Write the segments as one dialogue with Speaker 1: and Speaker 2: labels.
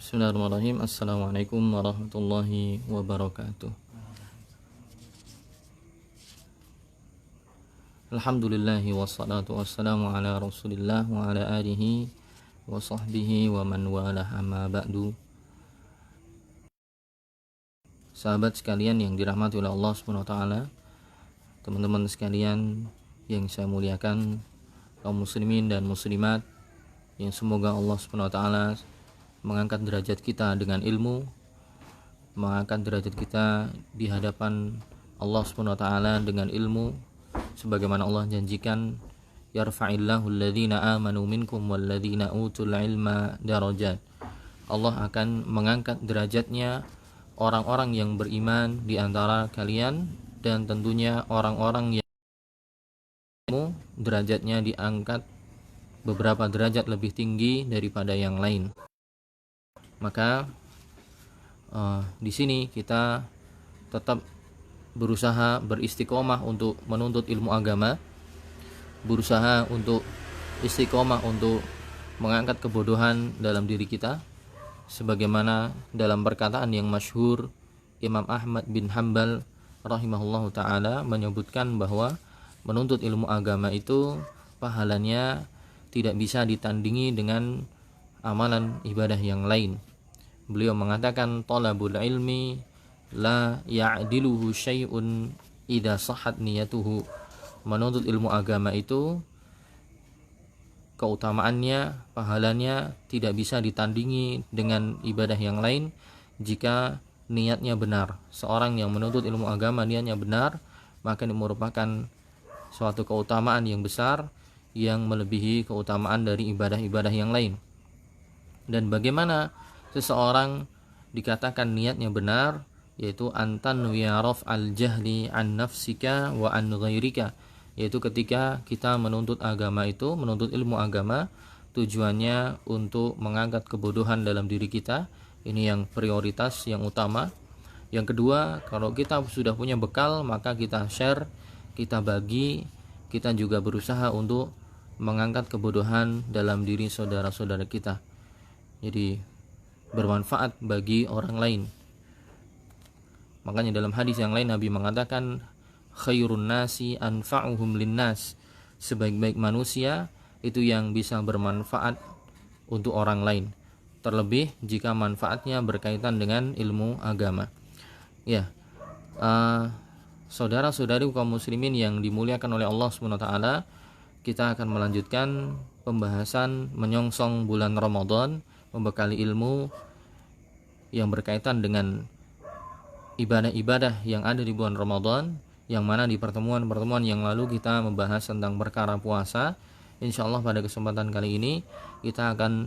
Speaker 1: Bismillahirrahmanirrahim. Assalamualaikum warahmatullahi wabarakatuh. Alhamdulillahi wassalatu wassalamu ala rasulillah wa ala alihi wa sahbihi wa man walah, amma ba'du. Sahabat sekalian yang dirahmati oleh Allah Subhanahu wa taala, teman-teman sekalian yang saya muliakan, kaum muslimin dan muslimat, yang semoga Allah Subhanahu wa taala mengangkat derajat kita dengan ilmu, mengangkat derajat kita di hadapan Allah Subhanahu wa taala dengan ilmu, sebagaimana Allah janjikan, yarfa'illahu alladhina amanu minkum walladhina utul ilma darajat. Allah akan mengangkat derajatnya orang-orang yang beriman di antara kalian, dan tentunya orang-orang yang derajatnya diangkat beberapa derajat lebih tinggi daripada yang lain. Maka di sini kita tetap berusaha beristiqomah untuk menuntut ilmu agama, berusaha untuk istiqomah untuk mengangkat kebodohan dalam diri kita, sebagaimana dalam perkataan yang masyhur Imam Ahmad bin Hanbal rahimahullahu taala menyebutkan bahwa menuntut ilmu agama itu pahalanya tidak bisa ditandingi dengan amalan ibadah yang lain. Beliau mengatakan, talabul ilmi la ya'diluhu syai'un idza sahhat niyatuhu. Menuntut ilmu agama itu keutamaannya, pahalanya tidak bisa ditandingi dengan ibadah yang lain jika niatnya benar. Seorang yang menuntut ilmu agama niatnya benar, maka ini merupakan suatu keutamaan yang besar yang melebihi keutamaan dari ibadah-ibadah yang lain. Dan bagaimana seseorang dikatakan niatnya benar, yaitu antan wiyaraf al-jahli an nafsika wa an ghairika, yaitu ketika kita menuntut agama itu, menuntut ilmu agama, tujuannya untuk mengangkat kebodohan dalam diri kita. Ini yang prioritas, yang utama. Yang kedua, kalau kita sudah punya bekal, maka kita share, kita bagi, kita juga berusaha untuk mengangkat kebodohan dalam diri saudara-saudara kita, jadi bermanfaat bagi orang lain. Makanya dalam hadis yang lain Nabi mengatakan, khairun nasi anfa'uhum linnas, sebaik-baik manusia itu yang bisa bermanfaat untuk orang lain, terlebih jika manfaatnya berkaitan dengan ilmu agama. Ya, saudara-saudari kaum muslimin yang dimuliakan oleh Allah Subhanahu wa taala, kita akan melanjutkan pembahasan menyongsong bulan Ramadan, membekali ilmu yang berkaitan dengan ibadah-ibadah yang ada di bulan Ramadan, yang mana di pertemuan-pertemuan yang lalu kita membahas tentang perkara puasa. Insyaallah pada kesempatan kali ini kita akan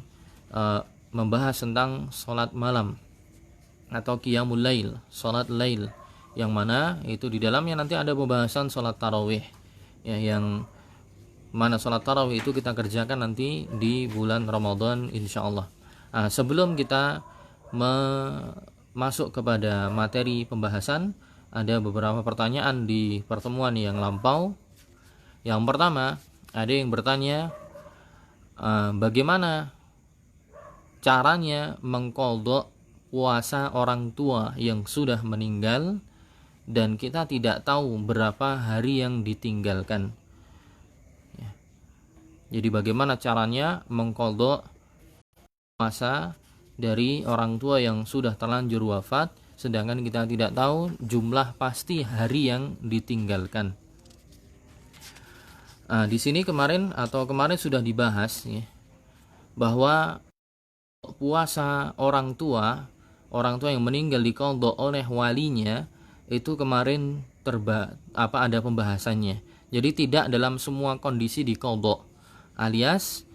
Speaker 1: membahas tentang sholat malam atau qiyamul lail, sholat lail, yang mana itu di dalamnya nanti ada pembahasan sholat tarawih, ya, yang mana sholat tarawih itu kita kerjakan nanti di bulan Ramadan insyaallah. Sebelum kita masuk kepada materi pembahasan, ada beberapa pertanyaan di pertemuan yang lampau. Yang pertama, ada yang bertanya, bagaimana caranya mengqadha puasa orang tua yang sudah meninggal dan kita tidak tahu berapa hari yang ditinggalkan. Jadi bagaimana caranya mengqadha puasa dari orang tua yang sudah terlanjur wafat, sedangkan kita tidak tahu jumlah pasti hari yang ditinggalkan. Di sini kemarin sudah dibahas, ya, bahwa puasa orang tua yang meninggal diqadha oleh walinya itu kemarin ada pembahasannya. Jadi tidak dalam semua kondisi diqadha, alias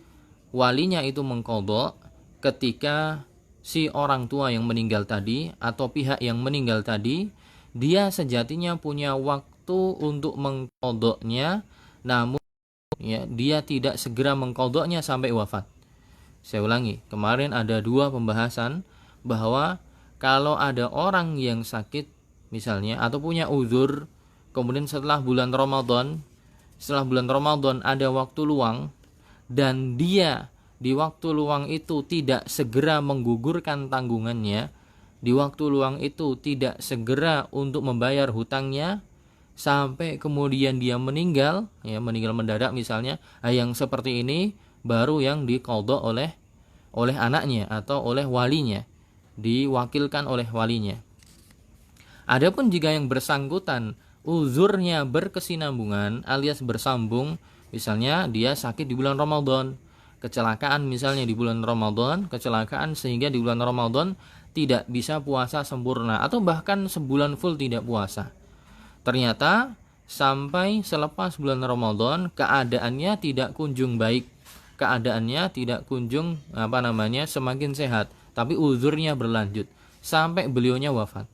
Speaker 1: walinya itu mengqadha ketika si orang tua yang meninggal tadi atau pihak yang meninggal tadi, dia sejatinya punya waktu untuk mengqadhanya, namun ya, dia tidak segera mengqadhanya sampai wafat. Saya ulangi, kemarin ada dua pembahasan bahwa kalau ada orang yang sakit misalnya atau punya uzur, kemudian setelah bulan Ramadan ada waktu luang dan dia di waktu luang itu tidak segera menggugurkan tanggungannya, di waktu luang itu tidak segera untuk membayar hutangnya, sampai kemudian dia meninggal, ya meninggal mendadak misalnya, yang seperti ini baru yang diqadha oleh anaknya atau oleh walinya, diwakilkan oleh walinya. Adapun jika yang bersangkutan uzurnya berkesinambungan alias bersambung, misalnya dia sakit di bulan Ramadan, kecelakaan misalnya di bulan Ramadan, kecelakaan sehingga di bulan Ramadan tidak bisa puasa sempurna atau bahkan sebulan full tidak puasa. Ternyata sampai selepas bulan Ramadan keadaannya tidak kunjung baik, keadaannya tidak kunjung semakin sehat, tapi uzurnya berlanjut sampai beliaunya wafat.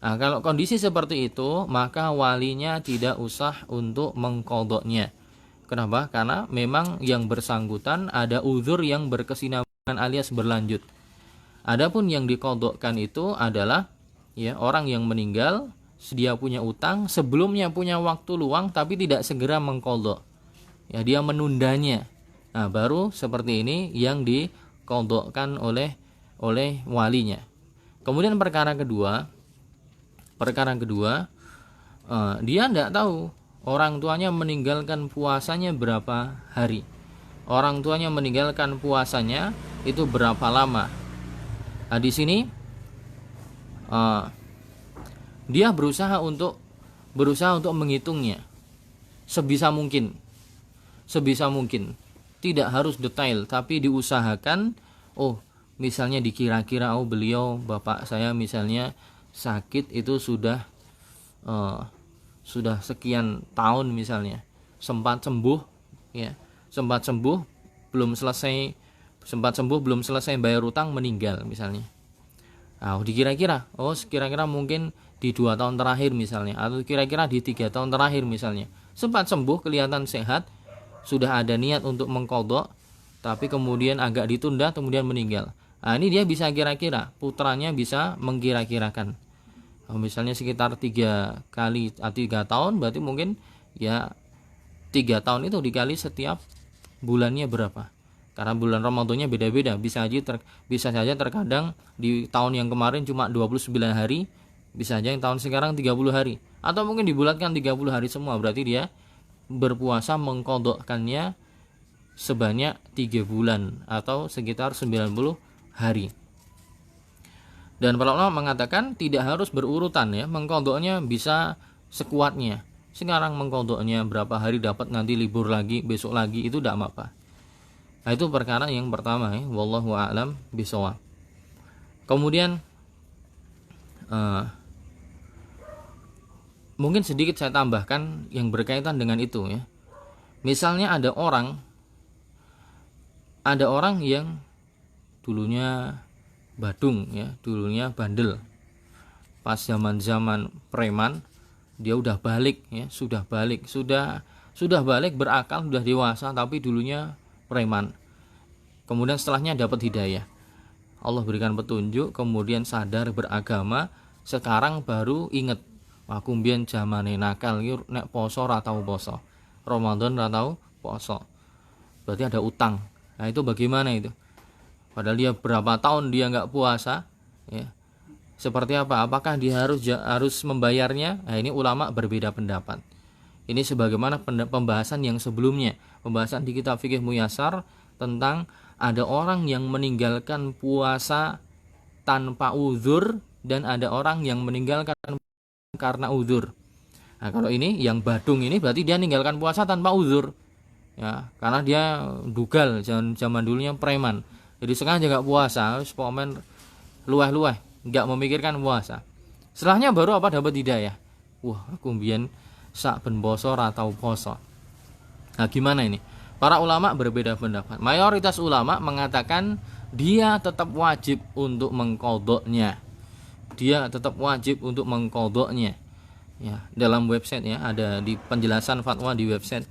Speaker 1: Nah, kalau kondisi seperti itu, maka walinya tidak usah untuk mengqadhanya. Kenapa? Karena memang yang bersangkutan ada uzur yang berkesinambungan alias berlanjut. Adapun yang diqadhakan itu adalah ya orang yang meninggal, dia punya utang, sebelumnya punya waktu luang tapi tidak segera mengqadha. Ya, dia menundanya. Nah, baru seperti ini yang diqadhakan oleh walinya. Kemudian perkara kedua, dia tidak tahu orang tuanya meninggalkan puasanya berapa hari, orang tuanya meninggalkan puasanya itu berapa lama. Nah, di sini dia berusaha untuk menghitungnya sebisa mungkin, tidak harus detail, tapi diusahakan. Misalnya dikira-kira beliau bapak saya misalnya sakit itu sudah sekian tahun misalnya, sempat sembuh belum selesai bayar utang meninggal misalnya. Dikira-kira kira-kira mungkin di 2 tahun terakhir misalnya, atau kira-kira di 3 tahun terakhir misalnya, sempat sembuh, kelihatan sehat, sudah ada niat untuk mengqadha, tapi kemudian agak ditunda, kemudian meninggal. Ini dia bisa kira-kira, putranya bisa mengkira-kirakan. Misalnya sekitar 3 tahun, berarti mungkin ya 3 tahun itu dikali setiap bulannya berapa. Karena bulan Ramadannya beda-beda, bisa saja terkadang di tahun yang kemarin cuma 29 hari, bisa saja yang tahun sekarang 30 hari, atau mungkin dibulatkan 30 hari semua, berarti dia berpuasa mengqadhakannya sebanyak 3 bulan atau sekitar 90 hari. Dan para ulama mengatakan tidak harus berurutan ya, mengqadhanya bisa sekuatnya. Sekarang mengqadhanya berapa hari dapat, nanti libur lagi, besok lagi, itu tidak apa-apa. Nah, itu perkara yang pertama ya, wallahu a'lam bishawab. Kemudian mungkin sedikit saya tambahkan yang berkaitan dengan itu ya. Misalnya ada orang yang dulunya badung ya, dulunya bandel. Pas zaman-zaman preman, dia udah balik ya, sudah balik berakal, sudah dewasa, tapi dulunya preman. Kemudian setelahnya dapat hidayah, Allah berikan petunjuk, kemudian sadar beragama, sekarang baru inget, aku mbiyen zamane nakal iki nek poso ora tau poso, Ramadan ora tau poso, berarti ada utang. Nah, itu bagaimana itu? Padahal dia berapa tahun dia nggak puasa ya. Seperti apa? Apakah dia harus membayarnya? Nah, ini ulama berbeda pendapat. Ini sebagaimana pembahasan yang sebelumnya, pembahasan di kitab Fikih Muyassar tentang ada orang yang meninggalkan puasa tanpa uzur dan ada orang yang meninggalkan karena uzur. Nah, kalau ini yang badung ini berarti dia meninggalkan puasa tanpa uzur. Ya, karena dia dugal, zaman dulunya preman. Jadi sengaja enggak puasa, wis pomen luweh-luweh, enggak memikirkan puasa. Setelahnya baru dapat hidayah. Wah, aku mbiyen sak ben poso ora tau poso. Nah, gimana ini? Para ulama berbeda pendapat. Mayoritas ulama mengatakan dia tetap wajib untuk mengqadhanya. Ya, dalam website ya, ada di penjelasan fatwa di website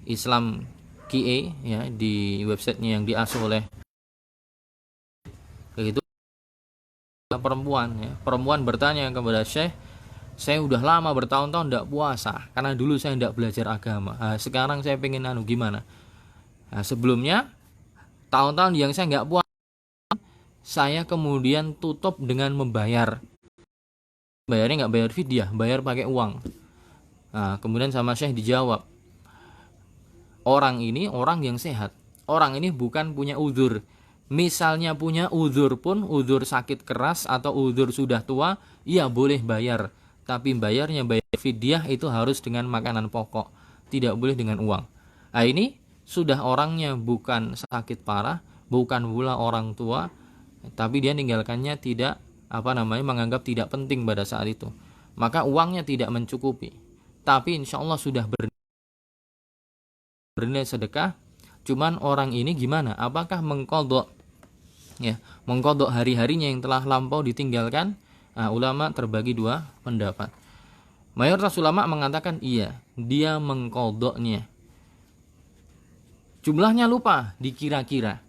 Speaker 1: Islam QA ya, di websitenya yang diasuh oleh begitu perempuan bertanya kepada Syekh, saya udah lama bertahun-tahun tidak puasa karena dulu saya tidak belajar agama. Sekarang saya pengen gimana? Sebelumnya Tahun-tahun yang saya nggak puasa, saya kemudian tutup dengan membayar. Bayarnya nggak bayar fidyah, bayar pakai uang. Nah, kemudian sama Syekh dijawab, orang ini orang yang sehat. Orang ini bukan punya uzur. Misalnya punya uzur pun, uzur sakit keras atau uzur sudah tua, iya boleh bayar. Tapi bayarnya bayar fidyah itu harus dengan makanan pokok, tidak boleh dengan uang. Nah, ini sudah orangnya bukan sakit parah, bukan pula orang tua, tapi dia ninggalkannya tidak menganggap tidak penting pada saat itu. Maka uangnya tidak mencukupi. Tapi insya Allah sudah bernilai sedekah. Cuman orang ini gimana? Apakah mengkodok mengkodok hari-harinya yang telah lampau ditinggalkan? Nah, ulama terbagi dua pendapat. Mayoritas ulama mengatakan iya, dia mengkodoknya. Jumlahnya lupa, dikira-kira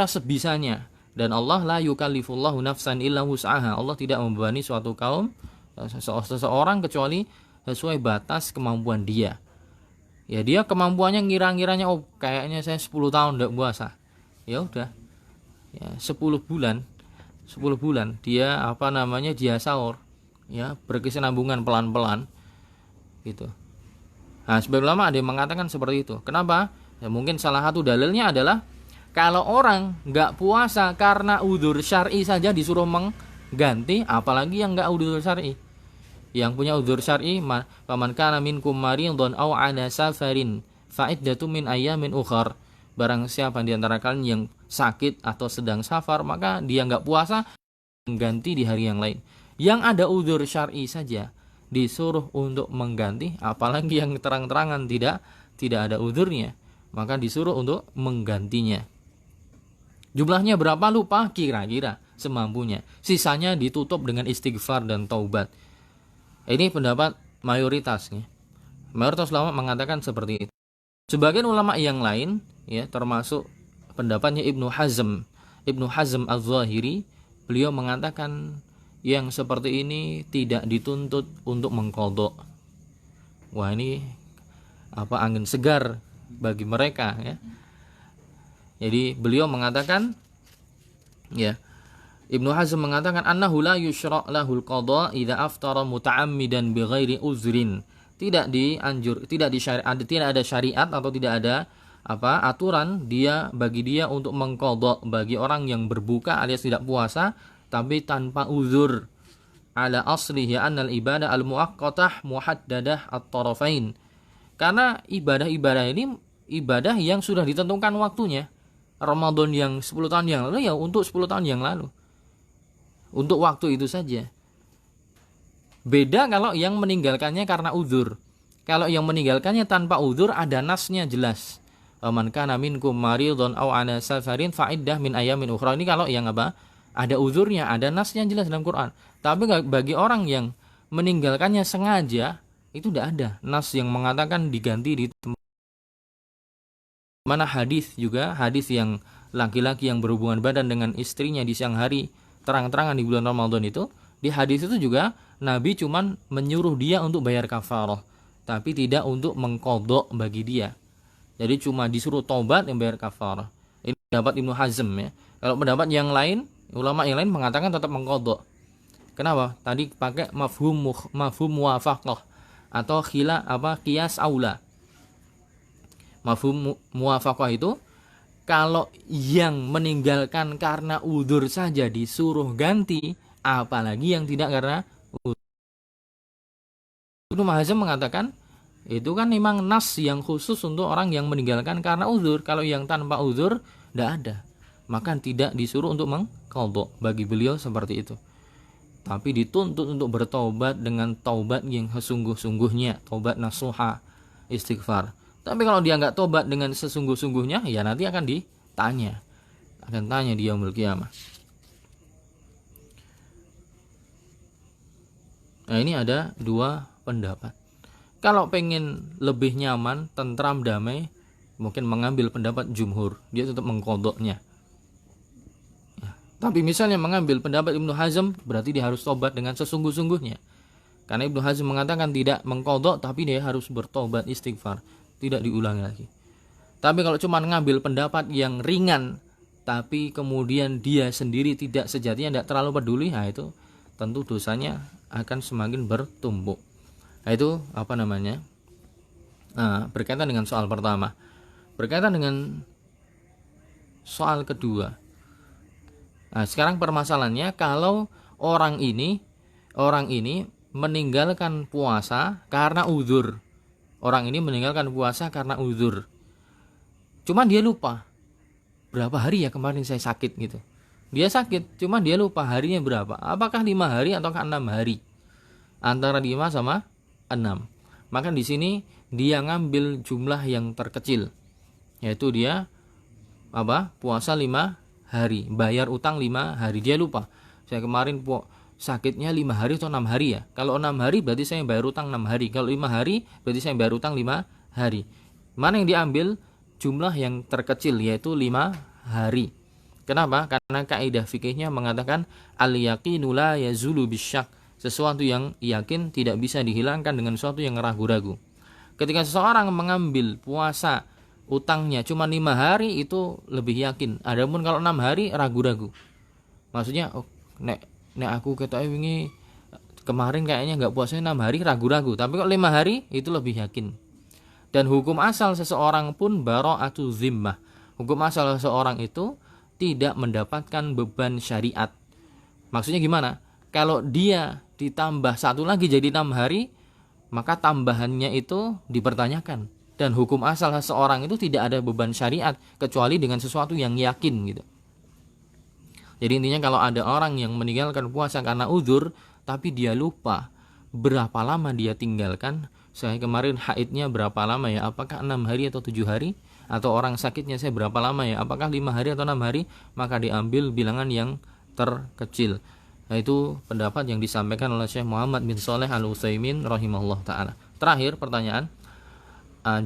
Speaker 1: sebisanya. Dan Allah la yukallifullahu nafsan illa wus'aha. Allah tidak membebani suatu kaum, seseorang kecuali sesuai batas kemampuan dia. Ya, dia kemampuannya ngira-ngiranya kayaknya saya 10 tahun tidak puasa. Ya udah. Ya, 10 bulan dia dia sahur. Ya, berkesinambungan pelan-pelan gitu. Nah, sebagian ulama ada yang mengatakan seperti itu. Kenapa? Ya, mungkin salah satu dalilnya adalah kalau orang nggak puasa karena udzur syar'i saja disuruh mengganti, apalagi yang nggak udzur syar'i. Yang punya udzur syar'i, faman kana minkum maridun aw ala safarin fa'iddatun min ayyamin ukhar. Barang siapa di antara kalian yang sakit atau sedang safar, maka dia nggak puasa, mengganti di hari yang lain. Yang ada udzur syar'i saja disuruh untuk mengganti, apalagi yang terang-terangan tidak ada udzurnya, maka disuruh untuk menggantinya. Jumlahnya berapa lupa, kira-kira semampunya. Sisanya ditutup dengan istighfar dan taubat. Ini pendapat mayoritasnya. Mayoritas ulama mengatakan seperti itu. Sebagian ulama yang lain, ya, termasuk pendapatnya Ibnu Hazm Az-Zahiri, beliau mengatakan yang seperti ini tidak dituntut untuk mengqadha. Wah, ini angin segar bagi mereka, ya. Jadi beliau mengatakan, ya, Ibnu Hazm mengatakan annahu la yusyra' lahul qadha idza aftara muta'ammidan bighairi uzrin. Tidak ada syariat atau tidak ada aturan bagi dia untuk mengqadha bagi orang yang berbuka alias tidak puasa tapi tanpa uzur. Ala aslihi annal ibadah al-muaqqatah muhaddadah at-tarafain. Karena ibadah-ibadah ini ibadah yang sudah ditentukan waktunya. Ramadan yang 10 tahun yang lalu ya untuk 10 tahun yang lalu. Untuk waktu itu saja. Beda kalau yang meninggalkannya karena uzur. Kalau yang meninggalkannya tanpa uzur ada nasnya jelas. Man kana minkum maridun aw ala safarin fa'iddah min ayamin ukhra. Ini kalau yang ada uzurnya, ada nasnya jelas dalam Quran. Tapi bagi orang yang meninggalkannya sengaja, itu tidak ada nas yang mengatakan diganti di tempat. Mana hadis yang laki-laki yang berhubungan badan dengan istrinya di siang hari terang-terangan di bulan Ramadan itu, di hadis itu juga Nabi cuman menyuruh dia untuk bayar kafarah, tapi tidak untuk mengqadha bagi dia. Jadi cuma disuruh taubat yang bayar kafarah. Ini pendapat Ibnu Hazm, ya. Kalau pendapat yang lain, ulama yang lain mengatakan tetap mengqadha. Kenapa? Tadi pakai mafhum muwafaqah atau qiyas aula. Mafhum muwafaqah itu kalau yang meninggalkan karena udzur saja disuruh ganti, apalagi yang tidak karena udzur. Ibnu Hazm mengatakan itu kan memang nas yang khusus untuk orang yang meninggalkan karena udzur. Kalau yang tanpa udzur tidak ada, maka tidak disuruh untuk mengqadha. Bagi beliau seperti itu. Tapi dituntut untuk bertobat dengan taubat yang sesungguh-sungguhnya, taubat nasuha, istighfar. Tapi kalau dia nggak tobat dengan sesungguh-sungguhnya, ya nanti akan tanya di yaumul qiyamah. Nah, ini ada dua pendapat. Kalau pengen lebih nyaman, tentram, damai, mungkin mengambil pendapat jumhur, dia tetap mengqadhanya. Ya, tapi misalnya mengambil pendapat Ibnu Hazm, berarti dia harus tobat dengan sesungguh-sungguhnya. Karena Ibnu Hazm mengatakan tidak mengqadha, tapi dia harus bertobat istighfar. Tidak diulangi lagi. Tapi kalau cuma ngambil pendapat yang ringan, tapi kemudian dia sendiri tidak sejatinya tidak terlalu peduli, nah itu tentu dosanya akan semakin bertumpuk. Nah itu apa namanya? Nah, berkaitan dengan soal pertama. Berkaitan dengan soal kedua. Nah, sekarang permasalahannya kalau orang ini meninggalkan puasa karena uzur. Orang ini meninggalkan puasa karena uzur. Cuman dia lupa berapa hari ya kemarin saya sakit gitu. Dia sakit, cuman dia lupa harinya berapa. Apakah 5 hari atau 6 hari? Antara 5 sama 6. Maka di sini dia ngambil jumlah yang terkecil, yaitu dia puasa 5 hari, bayar utang 5 hari. Dia lupa, saya kemarin sakitnya 5 hari atau 6 hari ya. Kalau 6 hari berarti saya bayar utang 6 hari. Kalau 5 hari berarti saya bayar utang 5 hari. Mana yang diambil? Jumlah yang terkecil, yaitu 5 hari. Kenapa? Karena kaidah fikihnya mengatakan al-yaqinu la yazulu bisyak. Sesuatu yang yakin tidak bisa dihilangkan dengan sesuatu yang ragu-ragu. Ketika seseorang mengambil puasa utangnya cuma 5 hari, itu lebih yakin. Adapun kalau 6 hari ragu-ragu. Maksudnya nek aku ketoke wingi kemarin kayaknya enggak puasanya 6 hari, ragu-ragu. Tapi kalau 5 hari itu lebih yakin. Dan hukum asal seseorang pun bara'atu zimmah. Hukum asal seseorang itu tidak mendapatkan beban syariat. Maksudnya gimana? Kalau dia ditambah satu lagi jadi 6 hari, maka tambahannya itu dipertanyakan. Dan hukum asal seseorang itu tidak ada beban syariat kecuali dengan sesuatu yang yakin gitu. Jadi intinya kalau ada orang yang meninggalkan puasa karena uzur, tapi dia lupa berapa lama dia tinggalkan. Saya kemarin haidnya berapa lama ya? Apakah 6 hari atau 7 hari? Atau orang sakitnya saya berapa lama ya? Apakah 5 hari atau 6 hari? Maka diambil bilangan yang terkecil. Nah, itu pendapat yang disampaikan oleh Syekh Muhammad bin Shalih Al-Utsaimin rahimahullah taala. Terakhir pertanyaan,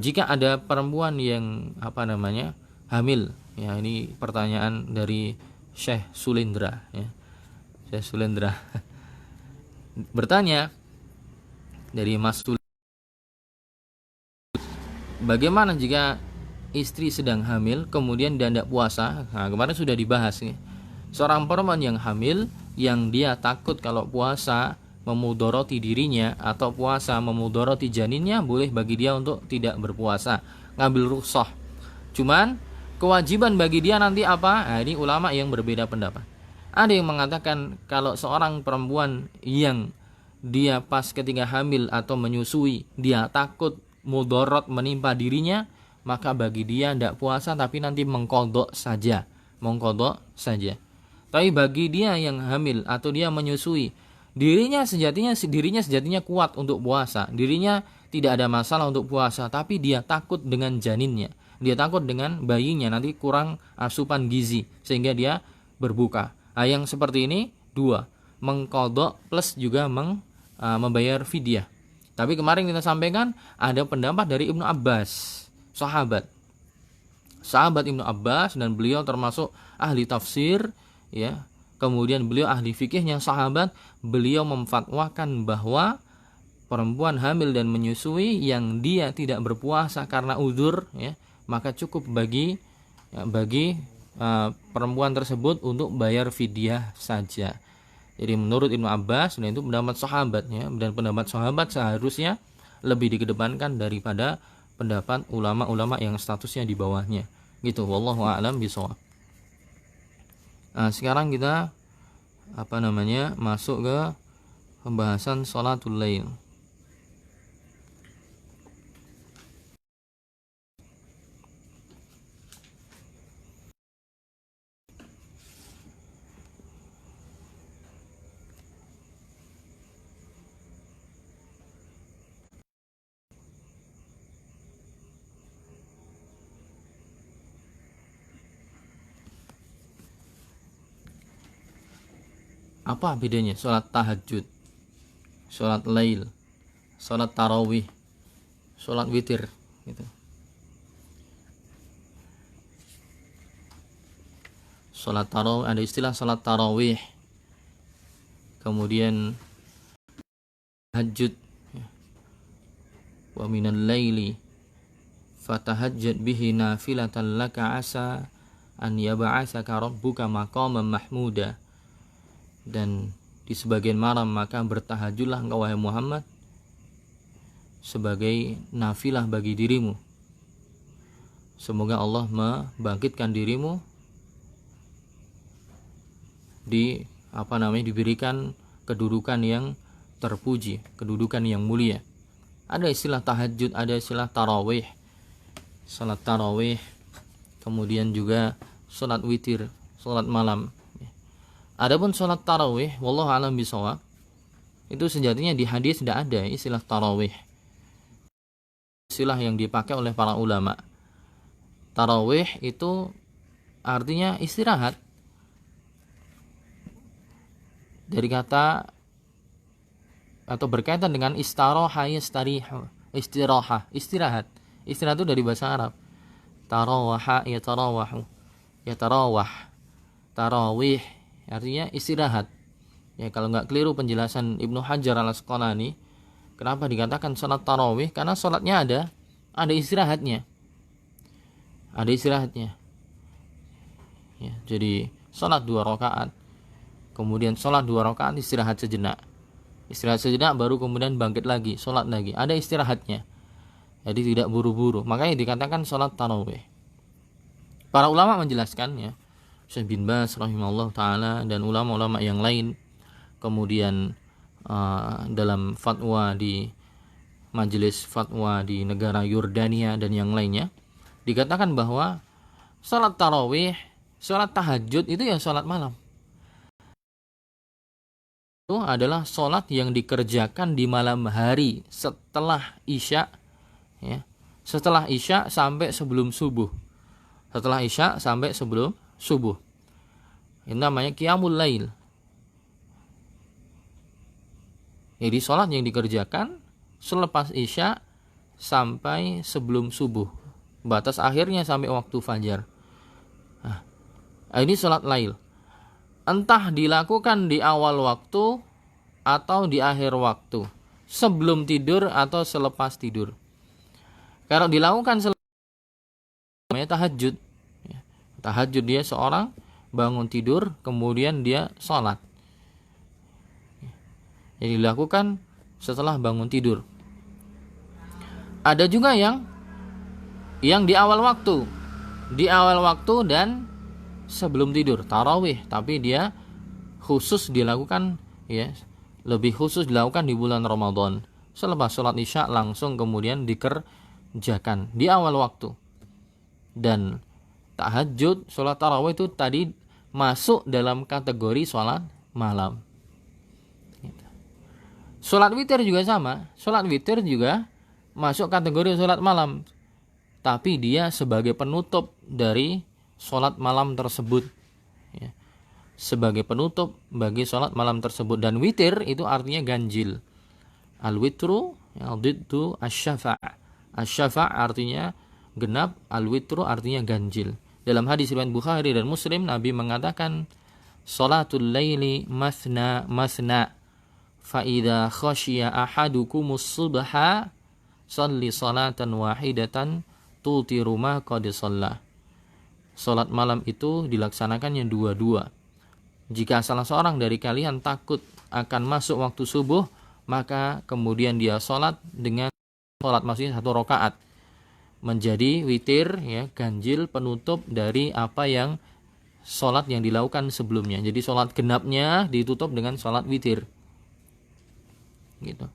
Speaker 1: jika ada perempuan yang hamil, ya ini pertanyaan dari Syekh Sulendra ya. Syekh Sulendra bertanya dari Mas Sul, bagaimana jika istri sedang hamil kemudian dia tidak puasa? Nah, kemarin sudah dibahas nih. Seorang perempuan yang hamil yang dia takut kalau puasa memudoroti dirinya atau puasa memudoroti janinnya, boleh bagi dia untuk tidak berpuasa, ngambil rukhsah. Cuman kewajiban bagi dia nanti apa? Nah, ini ulama yang berbeda pendapat. Ada yang mengatakan kalau seorang perempuan yang dia pas ketika hamil atau menyusui dia takut mudorot menimpa dirinya, maka bagi dia tidak puasa tapi nanti mengkodok saja. Tapi bagi dia yang hamil atau dia menyusui, dirinya sejatinya kuat untuk puasa, dirinya tidak ada masalah untuk puasa, tapi dia takut dengan janinnya, dia takut dengan bayinya nanti kurang asupan gizi sehingga dia berbuka. Nah, yang seperti ini dua, mengkodok plus juga membayar fidyah. Tapi kemarin kita sampaikan ada pendapat dari Ibnu Abbas, sahabat Ibnu Abbas, dan beliau termasuk ahli tafsir ya. Kemudian beliau ahli fikihnya sahabat, beliau memfatwakan bahwa perempuan hamil dan menyusui yang dia tidak berpuasa karena uzur ya, maka cukup bagi perempuan tersebut untuk bayar fidyah saja. Jadi menurut Ibnu Abbas, dan itu pendapat sahabat ya, dan pendapat sahabat seharusnya lebih dikedepankan daripada pendapat ulama-ulama yang statusnya di bawahnya. Gitu, wallahu a'lam bishawab. Nah, sekarang kita masuk ke pembahasan sholatul lail. Apa bedanya sholat tahajud, sholat lail, sholat tarawih, sholat witir gitu. Sholat tarawih, ada istilah sholat tarawih, kemudian tahajud, wa minal laili fatahajjad bihi nafilatan laka asa an yab'atsaka rabbuka maqaman mahmuda. Dan di sebagian malam maka bertahajudlah engkau wahai Muhammad sebagai nafilah bagi dirimu. Semoga Allah membangkitkan dirimu diberikan kedudukan yang terpuji, kedudukan yang mulia. Ada istilah tahajud, ada istilah tarawih, salat tarawih, kemudian juga salat witir, salat malam. Adapun salat tarawih, wallahu a'lam bishawab, itu sejatinya di hadis tidak ada istilah tarawih. Istilah yang dipakai oleh para ulama. Tarawih itu artinya istirahat. Dari kata atau berkaitan dengan istirahat, istirahat. Istirahat itu dari bahasa Arab. Tarawaha yatarawahu, yatarawah. Tarawih artinya istirahat. Ya, kalau nggak keliru penjelasan Ibnu Hajar al-Asqalani, kenapa dikatakan salat tarawih? Karena salatnya ada istirahatnya. Ada istirahatnya. Ya, jadi salat 2 rakaat. Kemudian salat 2 rakaat, istirahat sejenak. Istirahat sejenak baru kemudian bangkit lagi, salat lagi. Ada istirahatnya. Jadi tidak buru-buru. Makanya dikatakan salat tarawih. Para ulama menjelaskan, ya, Syekh bin Baz rahimahullah taala dan ulama-ulama yang lain, kemudian dalam fatwa di majelis fatwa di negara Yordania dan yang lainnya, dikatakan bahwa salat tarawih, salat tahajud itu ya salat malam. Itu adalah salat yang dikerjakan di malam hari setelah Isya, ya. Setelah Isya sampai sebelum subuh. Setelah Isya sampai sebelum subuh. Ini namanya qiyamul lail. Jadi salat yang dikerjakan selepas Isya sampai sebelum subuh. Batas akhirnya sampai waktu fajar. Nah, ini salat lail. Entah dilakukan di awal waktu atau di akhir waktu, sebelum tidur atau selepas tidur. Kalau dilakukan namanya tahajud. Tahajud dia seorang bangun tidur, kemudian dia sholat. Jadi dilakukan setelah bangun tidur. Ada juga yang di awal waktu, dan sebelum tidur, tarawih, tapi dia khusus dilakukan, ya, lebih khusus dilakukan di bulan Ramadan. Selepas sholat Isya langsung kemudian dikerjakan di awal waktu. Dan tahajud, sholat tarawih itu tadi masuk dalam kategori sholat malam. Sholat witir juga sama. Sholat witir juga masuk kategori sholat malam, tapi dia sebagai penutup dari sholat malam tersebut, ya. Sebagai penutup bagi sholat malam tersebut. Dan witir itu artinya ganjil. Al-witru al-diddu asy-syafa'. Asy-syafa' artinya genap, al-witru artinya ganjil. Dalam hadis riwayat Bukhari dan Muslim, Nabi mengatakan, "Sholatul laili masna masna, fa idza khasyiya ahadukumus subha, shalli salatan wahidatan tutiru ma qad shalla." Salat malam itu dilaksanakannya 2-2. Jika salah seorang dari kalian takut akan masuk waktu subuh, maka kemudian dia salat dengan salat maksudnya 1 rakaat. Menjadi witir, ya, ganjil penutup dari apa yang salat yang dilakukan sebelumnya. Jadi salat genapnya ditutup dengan salat witir. Gitu.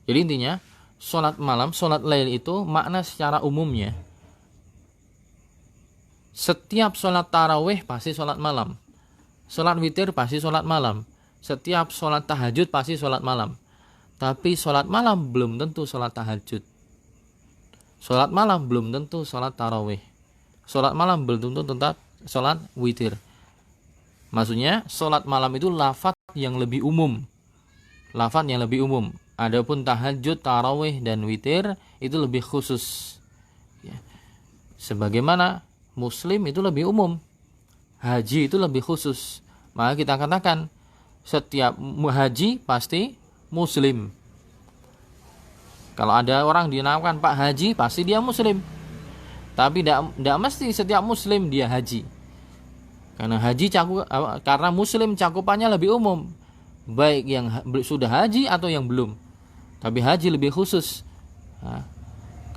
Speaker 1: Jadi intinya salat malam, salat lail itu makna secara umumnya, setiap sholat tarawih pasti sholat malam. Sholat witir pasti sholat malam. Setiap sholat tahajud pasti sholat malam. Tapi sholat malam belum tentu sholat tahajud. Sholat malam belum tentu sholat tarawih. Sholat malam belum tentu tetap sholat witir. Maksudnya sholat malam itu lafaz yang lebih umum. Lafaz yang lebih umum. Adapun tahajud, tarawih, dan witir itu lebih khusus. Ya. Sebagaimana Muslim itu lebih umum, haji itu lebih khusus. Maka kita katakan setiap haji pasti Muslim. Kalau ada orang dinamakan Pak Haji, pasti dia muslim. Tapi tidak mesti setiap muslim dia haji. Karena muslim cakupannya lebih umum, baik yang sudah haji atau yang belum. Tapi haji lebih khusus. Nah,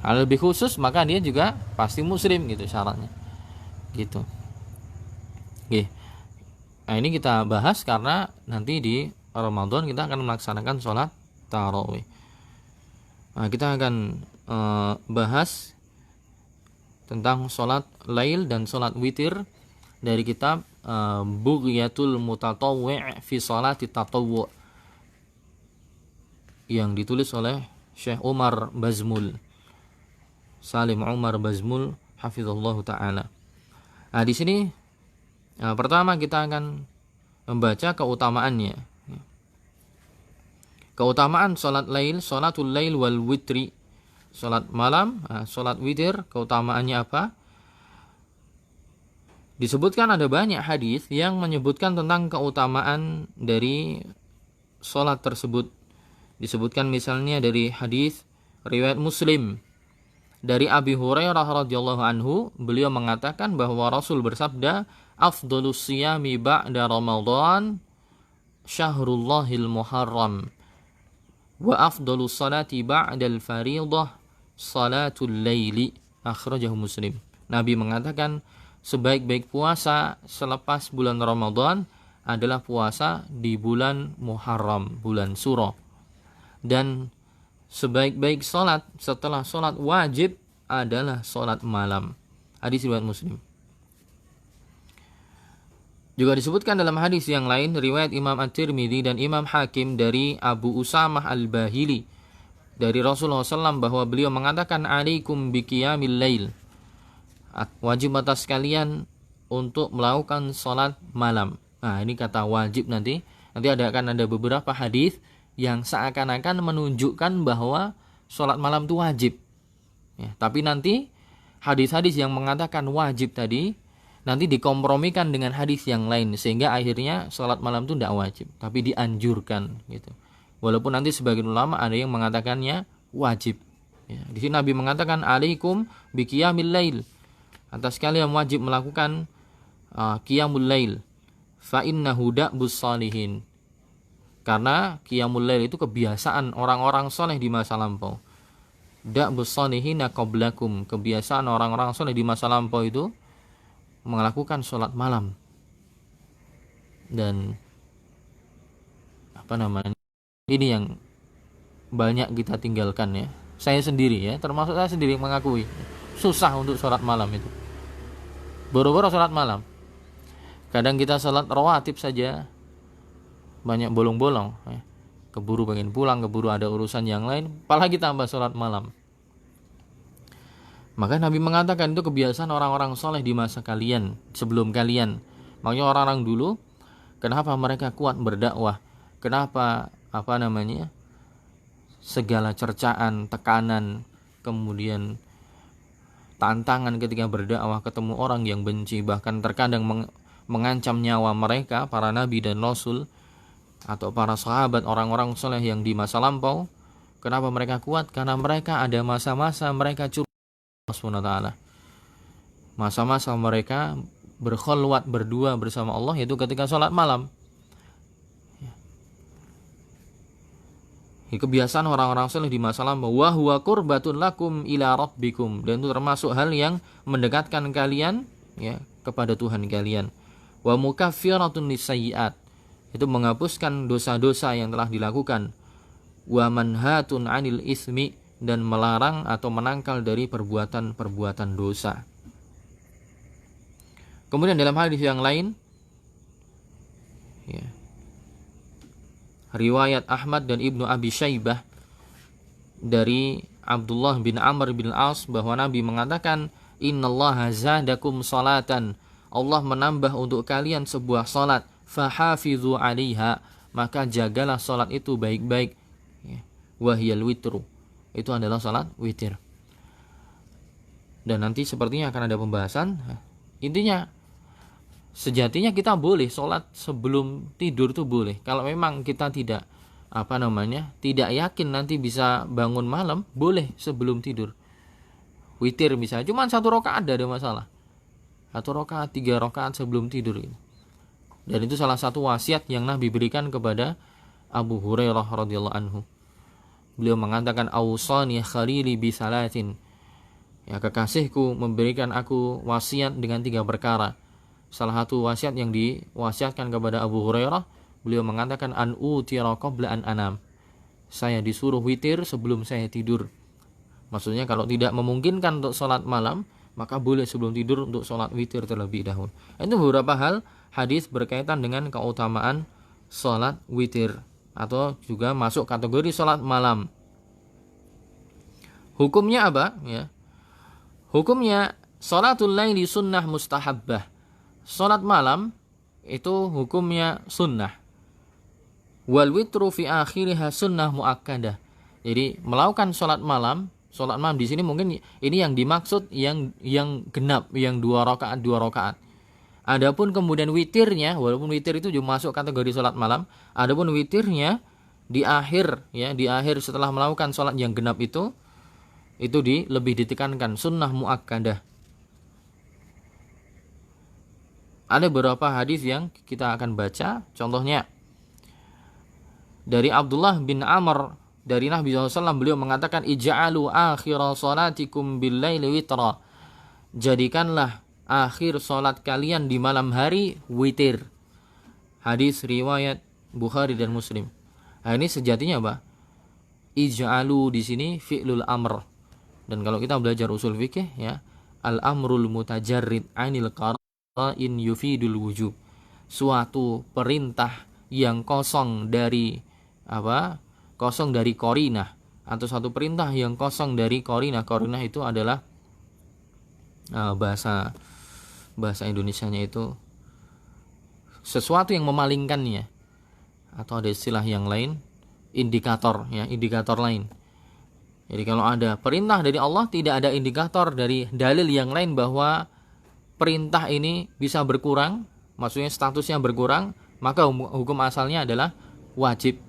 Speaker 1: kalau lebih khusus maka dia juga pasti muslim gitu syaratnya. Gitu. Oke. Nah, ini kita bahas karena nanti di Ramadan kita akan melaksanakan sholat tarawih. Nah, kita akan bahas tentang sholat lail dan sholat witir dari kitab Bughyatul Mutatawwi' fi Sholati Tatawwu' yang ditulis oleh Syekh Umar Bazmul, Salim Umar Bazmul hafizallahu taala. Nah, di sini pertama kita akan membaca keutamaannya. Keutamaan sholat lail, sholatul lail wal witri, sholat malam, sholat witir, keutamaannya apa? Disebutkan ada banyak hadis yang menyebutkan tentang keutamaan dari sholat tersebut. Disebutkan misalnya dari hadis riwayat Muslim dari Abi Hurairah radhiyallahu anhu, beliau mengatakan bahwa Rasul bersabda, afdhalus siyami ba'da Ramadan syahrullahil muharram wa afdhalus salati ba'dal fariidah salatul laili, akhrajahu Muslim. Nabi mengatakan sebaik-baik puasa selepas bulan Ramadan adalah puasa di bulan Muharram, bulan Suro. Dan sebaik-baik sholat setelah sholat wajib adalah sholat malam. Hadis riwayat Muslim. Juga disebutkan dalam hadis yang lain riwayat Imam At-Tirmidzi dan Imam Hakim dari Abu Usamah Al-Bahili dari Rasulullah SAW bahwa beliau mengatakan alaikum biqiyamil lail, wajib atas kalian untuk melakukan sholat malam. Nah, ini kata wajib nanti akan ada beberapa hadis yang seakan-akan menunjukkan bahwa sholat malam itu wajib. Ya, tapi nanti hadis-hadis yang mengatakan wajib tadi nanti dikompromikan dengan hadis yang lain sehingga akhirnya sholat malam itu tidak wajib, tapi dianjurkan gitu. Walaupun nanti sebagian ulama ada yang mengatakannya wajib. Ya, di sini Nabi mengatakan alaikum biqiyamil lail, atas kalian wajib melakukan qiyamul lail, fa innahu da'bus shalihin, karena qiyamul lail itu kebiasaan orang-orang soleh di masa lampau. Da'bus shalihina qablakum, kebiasaan orang-orang soleh di masa lampau itu melakukan sholat malam. Dan ini yang banyak kita tinggalkan ya. Saya sendiri ya, termasuk saya sendiri mengakui susah untuk sholat malam itu. Boro-boro sholat malam. Kadang kita sholat rawatib saja banyak bolong-bolong ya. Keburu pengen pulang, keburu ada urusan yang lain, apalagi tambah sholat malam. Maka Nabi mengatakan itu kebiasaan orang-orang soleh di masa kalian, sebelum kalian. Makanya orang-orang dulu, kenapa mereka kuat berdakwah? Kenapa segala cercaan, tekanan, kemudian tantangan ketika berdakwah ketemu orang yang benci, bahkan terkadang mengancam nyawa mereka, para nabi dan rasul atau para sahabat orang-orang soleh yang di masa lampau. Kenapa mereka kuat? Karena mereka ada masa-masa mereka SWT. Masa-masa mereka berkhulwat berdua bersama Allah, yaitu ketika sholat malam. Ini kebiasaan orang-orang saleh di masa lampau. Wa huwa qurbatun lakum ila rabbikum, dan itu termasuk hal yang mendekatkan kalian ya kepada Tuhan kalian. Wa mukaffiratun lisayyi'at, itu menghapuskan dosa-dosa yang telah dilakukan. Wa manhatun 'anil ismi, dan melarang atau menangkal dari perbuatan-perbuatan dosa. Kemudian dalam hadis yang lain ya, riwayat Ahmad dan Ibnu Abi Syaibah dari Abdullah bin Amr bin As bahwa Nabi mengatakan innallaha zadakum salatan, Allah menambah untuk kalian sebuah salat, fahafizu 'alaiha, maka jagalah salat itu baik-baik ya. Wahiyal witru, itu adalah salat witir. Dan nanti sepertinya akan ada pembahasan. Intinya sejatinya kita boleh sholat sebelum tidur itu boleh. Kalau memang kita tidak tidak yakin nanti bisa bangun malam, boleh sebelum tidur. Witir misalnya, cuma 1 rakaat ada masalah. 1 rakaat, 3 rakaat sebelum tidur. Dan itu salah satu wasiat yang Nabi berikan kepada Abu Hurairah radhiyallahu anhu. Beliau mengatakan, "Ausani khalili bi salatin." Ya, kekasihku memberikan aku wasiat dengan 3 perkara. Salah satu wasiat yang diwasiatkan kepada Abu Hurairah, beliau mengatakan, "An utira qabla an anam." Saya disuruh witir sebelum saya tidur. Maksudnya kalau tidak memungkinkan untuk sholat malam, maka boleh sebelum tidur untuk sholat witir terlebih dahulu. Itu beberapa hal hadis berkaitan dengan keutamaan sholat witir, atau juga masuk kategori sholat malam. Hukumnya apa? Ya. Hukumnya sholatul laili sunnah mustahabbah. Sholat malam itu hukumnya sunnah. Wal witru fi akhiriha sunnah muakkadah. Jadi melakukan sholat malam di sini mungkin ini yang dimaksud yang genap, yang 2 rakaat. Adapun kemudian witirnya, walaupun witir itu juga masuk kategori sholat malam, adapun witirnya di akhir setelah melakukan sholat yang genap itu lebih ditekankan sunnah muakkadah. Ada beberapa hadis yang kita akan baca, contohnya dari Abdullah bin Amr dari Nabi SAW, beliau mengatakan, "Ij'alu akhira salatikum bil laili witra." Jadikanlah akhir salat kalian di malam hari witir. Hadis riwayat Bukhari dan Muslim. Nah, ini sejatinya apa? Ij'alu di sini fi'lul amr. Dan kalau kita belajar usul fikih, ya, al-amrul mutajarrid 'anil qara'in yufidul wujub. Suatu perintah yang kosong dari qarinah, atau satu perintah yang kosong dari qarinah. Qarinah itu adalah bahasa Indonesianya itu sesuatu yang memalingkannya, atau ada istilah yang lain, indikator lain. Jadi kalau ada perintah dari Allah, tidak ada indikator dari dalil yang lain bahwa perintah ini bisa berkurang, maksudnya statusnya berkurang, maka hukum asalnya adalah wajib.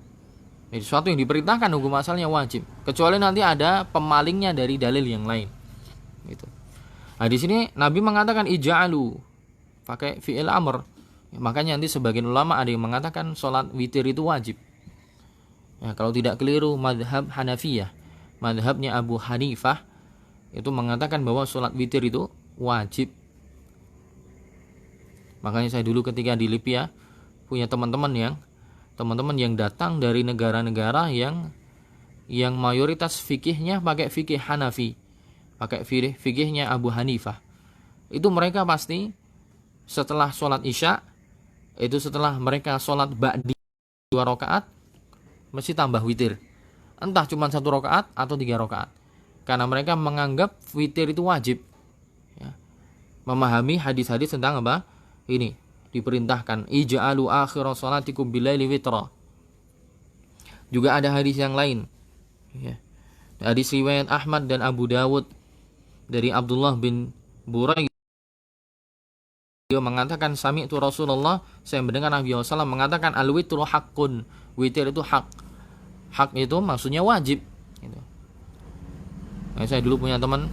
Speaker 1: Jadi sesuatu yang diperintahkan hukum asalnya wajib, kecuali nanti ada pemalingnya dari dalil yang lain. Gitu. Nah, di sini Nabi mengatakan ija'alu, pakai fi'il amr. Makanya nanti sebagian ulama ada yang mengatakan sholat witir itu wajib. Ya, kalau tidak keliru madhab Hanafiyah, madhabnya Abu Hanifah, itu mengatakan bahwa sholat witir itu wajib. Makanya saya dulu ketika di Libya punya teman-teman yang datang dari negara-negara yang mayoritas fikihnya pakai fikih Hanafi, pakai fikihnya Abu Hanifah. Itu mereka pasti setelah sholat isya, itu setelah mereka sholat ba'di 2 rakaat, mesti tambah witir. Entah cuma 1 rakaat atau 3 rakaat. Karena mereka menganggap witir itu wajib. Ya. Memahami hadis-hadis tentang apa? Ini diperintahkan ij'alu akhira salatikum bilaili witra. Juga ada hadis yang lain. Ya. Hadis riwayat Ahmad dan Abu Dawud dari Abdullah bin Buraid. Dia mengatakan, sami'tu Rasulullah, saya mendengar Nabi SAW mengatakan, al-witru haqqun. Witir itu hak. Hak itu maksudnya wajib. Gitu. Nah, saya dulu punya teman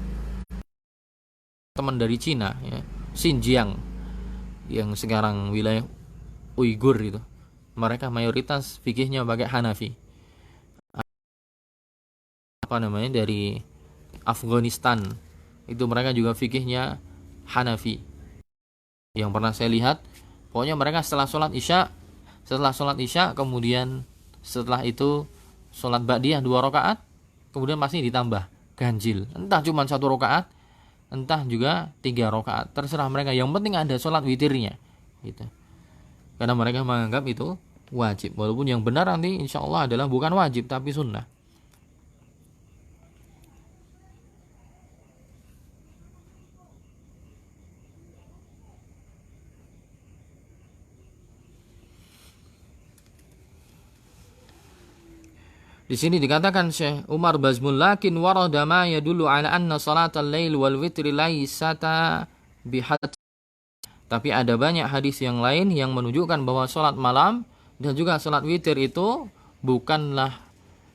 Speaker 1: dari Cina, ya, Xinjiang, yang sekarang wilayah Uighur itu. Mereka mayoritas fikihnya pakai Hanafi. Dari Afghanistan, itu mereka juga fikihnya Hanafi. Yang pernah saya lihat, pokoknya mereka setelah sholat isya, kemudian setelah itu sholat ba'diyah 2 rakaat, kemudian masih ditambah ganjil. Entah cuma 1 rakaat, entah juga 3 rakaat. Terserah mereka, yang penting ada sholat witirnya. Gitu. Karena mereka menganggap itu wajib. Walaupun yang benar nanti insya Allah adalah bukan wajib, tapi sunnah. Di sini dikatakan Syekh Umar Bazmul, lakin warada ma yadullu ala anna salatal lail wal witri laisata bihad. Tapi ada banyak hadis yang lain yang menunjukkan bahwa salat malam dan juga salat witir itu bukanlah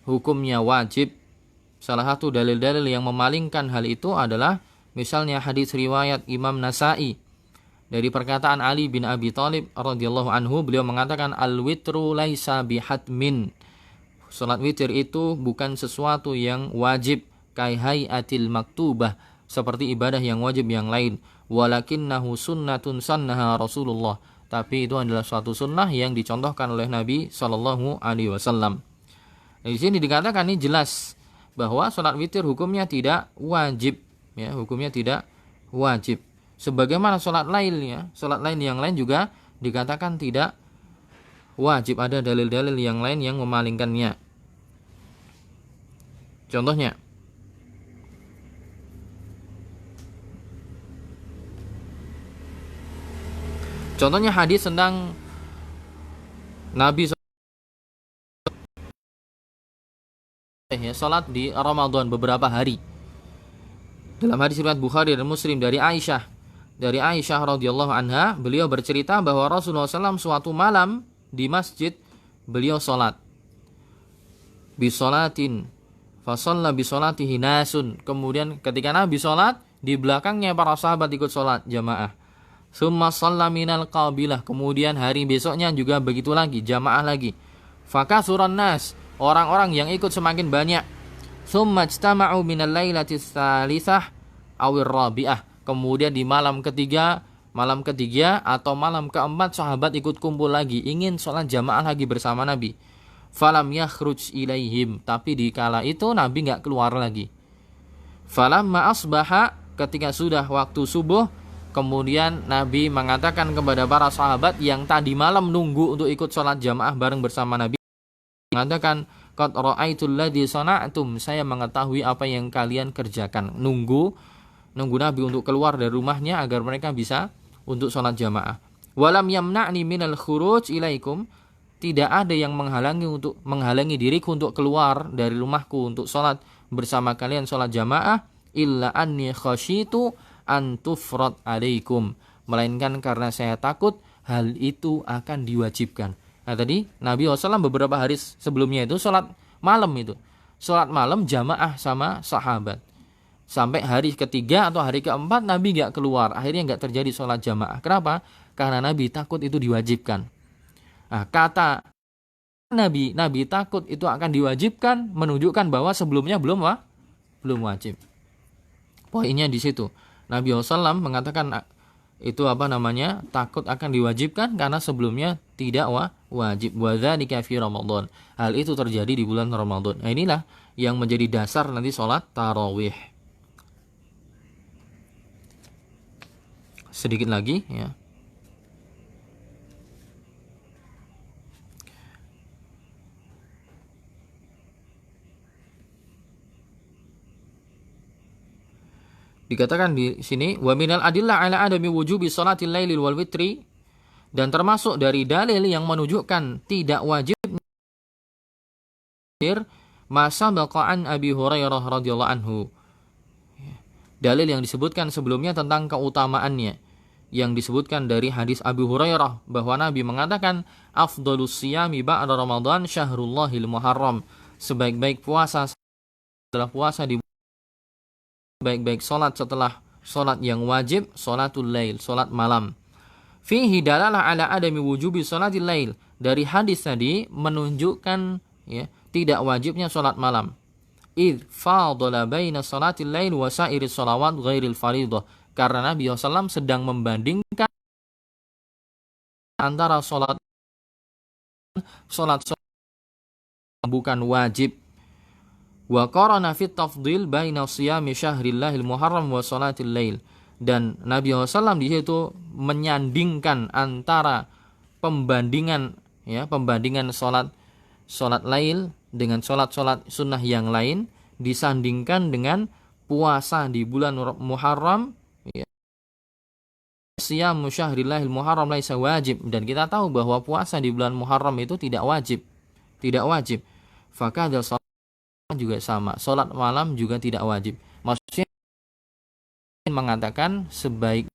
Speaker 1: hukumnya wajib. Salah satu dalil-dalil yang memalingkan hal itu adalah misalnya hadis riwayat Imam Nasa'i dari perkataan Ali bin Abi Thalib radhiyallahu anhu, beliau mengatakan al-witru laisa bihatmin. Salat witir itu bukan sesuatu yang wajib, kai hayatil maktubah, seperti ibadah yang wajib yang lain. Walakinnahu sunnatun sannaha Rasulullah, tapi itu adalah suatu sunnah yang dicontohkan oleh Nabi sallallahu alaihi wasallam. Di sini dikatakan ini jelas bahwa salat witir hukumnya tidak wajib, ya, hukumnya tidak wajib. Sebagaimana salat lainnya, salat lain yang lain juga dikatakan tidak wajib. Ada dalil-dalil yang lain yang memalingkannya. Contohnya, hadis tentang Nabi salat di Ramadan beberapa hari. Dalam hadis riwayat Bukhari dan Muslim dari Aisyah radhiyallahu anha, beliau bercerita bahwa Rasulullah SAW suatu malam di masjid beliau salat bisolatin fasalla bisolatihi nasun. Kemudian ketika Nabi salat, di belakangnya para sahabat ikut salat jamaah. Summa shalla minal qabilah, kemudian hari besoknya juga begitu lagi, jamaah lagi. Fakasuran nas, orang-orang yang ikut semakin banyak. Summa ijtama'u minal lailatis tsalitsah awir rabi'ah, kemudian di malam ketiga atau malam keempat sahabat ikut kumpul lagi, ingin sholat jamaah lagi bersama Nabi. Falam yakhruj ilaihim, tapi di kala itu Nabi enggak keluar lagi. Falamma asbaha, ketika sudah waktu subuh, kemudian Nabi mengatakan kepada para sahabat yang tadi malam nunggu untuk ikut sholat jamaah bareng bersama Nabi, mengatakan, qad ra'aitul ladzi sana'tum, saya mengetahui apa yang kalian kerjakan. Nunggu Nabi untuk keluar dari rumahnya agar mereka bisa untuk sholat jamaah. Walam yamna'ni minal khuruj ilaikum, tidak ada yang menghalangi diriku untuk keluar dari rumahku untuk sholat bersama kalian sholat jamaah, illa anni khasyitu an tufrad alaikum, melainkan karena saya takut hal itu akan diwajibkan. Nah tadi Nabi SAW beberapa hari sebelumnya itu sholat malam jamaah sama sahabat. Sampai hari ketiga atau hari keempat Nabi gak keluar, akhirnya gak terjadi sholat jamaah. Kenapa? Karena Nabi takut itu diwajibkan. Nah, kata Nabi takut itu akan diwajibkan menunjukkan bahwa sebelumnya belum wajib. Poinnya di situ. Nabi SAW mengatakan itu takut akan diwajibkan karena sebelumnya tidak wajib. Wa dzalika fi Ramadan. Hal itu terjadi di bulan Ramadan. Nah, inilah yang menjadi dasar nanti sholat tarawih. Sedikit lagi ya. Dikatakan di sini, wa minal adillah ala adami wujubi sholatil lailil wal witri, dan termasuk dari dalil yang menunjukkan tidak wajib masa baqa'an Abi Hurairah radhiyallahu anhu. Dalil yang disebutkan sebelumnya tentang keutamaannya, yang disebutkan dari hadis Abu Hurairah bahwa Nabi mengatakan afdhalus siyami ba'da Ramadan syahrullahil muharram, sebaik-baik puasa adalah puasa di baik-baik sholat setelah sholat yang wajib, sholatul lail, sholat malam. Fihi dalalah ala adami wujubi sholatil lail. Dari hadis tadi menunjukkan ya, tidak wajibnya sholat malam. Idh fadala baina sholatil lail wa sairis sholawat ghairil faridah. Karena Nabi SAW sedang membandingkan antara sholat bukan wajib. Wa qarana fit tafdil baina shiyami syahrillahil muharram wa sholatil lail. Dan Nabi SAW di situ menyandingkan antara pembandingan sholat lail dengan sholat sunnah yang lain, disandingkan dengan puasa di bulan Muharram. Siyamu syahrillahil muharram laisa wajib, dan kita tahu bahwa puasa di bulan Muharram itu tidak wajib. Fakadal sholat juga sama, sholat malam juga tidak wajib. Maksudnya mengatakan sebaik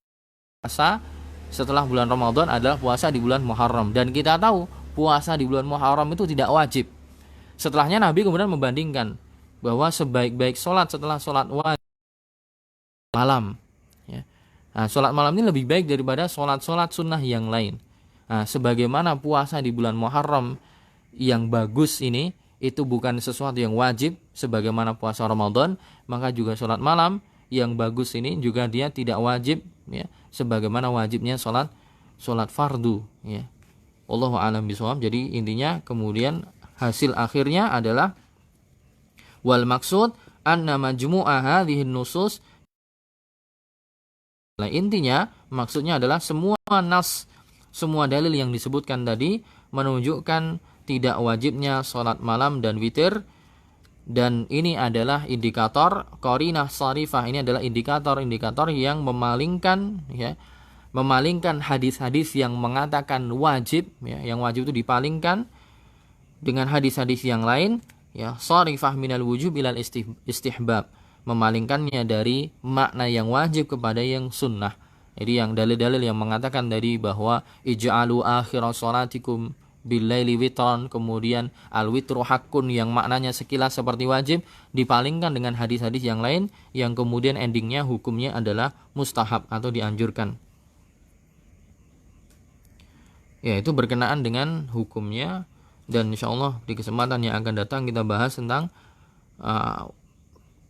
Speaker 1: puasa setelah bulan Ramadan adalah puasa di bulan Muharram, dan kita tahu puasa di bulan Muharram itu tidak wajib. Setelahnya Nabi kemudian membandingkan bahwa sebaik-baik sholat setelah sholat wajib malam, ya. Nah, sholat malam ini lebih baik daripada sholat-sholat sunnah yang lain. Nah, sebagaimana puasa di bulan Muharram yang bagus ini itu bukan sesuatu yang wajib sebagaimana puasa Ramadan, maka juga sholat malam yang bagus ini juga dia tidak wajib, ya, sebagaimana wajibnya sholat fardu, ya. Wallahu a'lam bishawab. Jadi intinya kemudian hasil akhirnya adalah wal maksud anna majmu'a hadhihi nusus. Nah, intinya maksudnya adalah semua nas, semua dalil yang disebutkan tadi menunjukkan tidak wajibnya sholat malam dan witir, dan ini adalah indikator qarinah sharifah. Ini adalah indikator-indikator yang memalingkan, ya, memalingkan hadis-hadis yang mengatakan wajib, ya, yang wajib itu dipalingkan dengan hadis-hadis yang lain, ya, sharifah minal wujub ilal istihbab, memalingkannya dari makna yang wajib kepada yang sunnah. Jadi yang dalil-dalil yang mengatakan tadi bahwa ij'alu akhira sholatikum billaili witron, kemudian al-witru hakkun yang maknanya sekilas seperti wajib, dipalingkan dengan hadis-hadis yang lain yang kemudian endingnya hukumnya adalah mustahab atau dianjurkan. Ya, itu berkenaan dengan hukumnya, dan insyaallah di kesempatan yang akan datang kita bahas tentang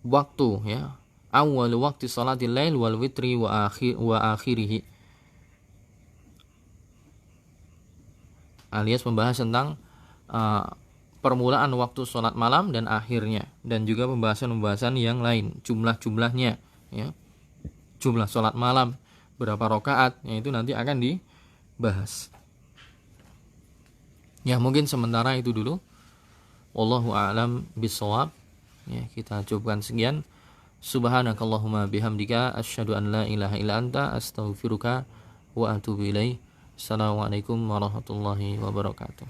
Speaker 1: waktu, ya, awal waktu salatil lail wal witri wa akhirih, alias membahas tentang permulaan waktu salat malam dan akhirnya, dan juga pembahasan-pembahasan yang lain, jumlah-jumlahnya, ya, jumlah salat malam berapa rakaat, ya, itu nanti akan dibahas. Ya, mungkin sementara itu dulu. Wallahu a'lam bishawab. Ya, kita cukupkan sekian. Subhanakallahumma bihamdika asyhadu an la ilaha illa anta astaghfiruka wa atubu ilaik. Assalamualaikum warahmatullahi wabarakatuh.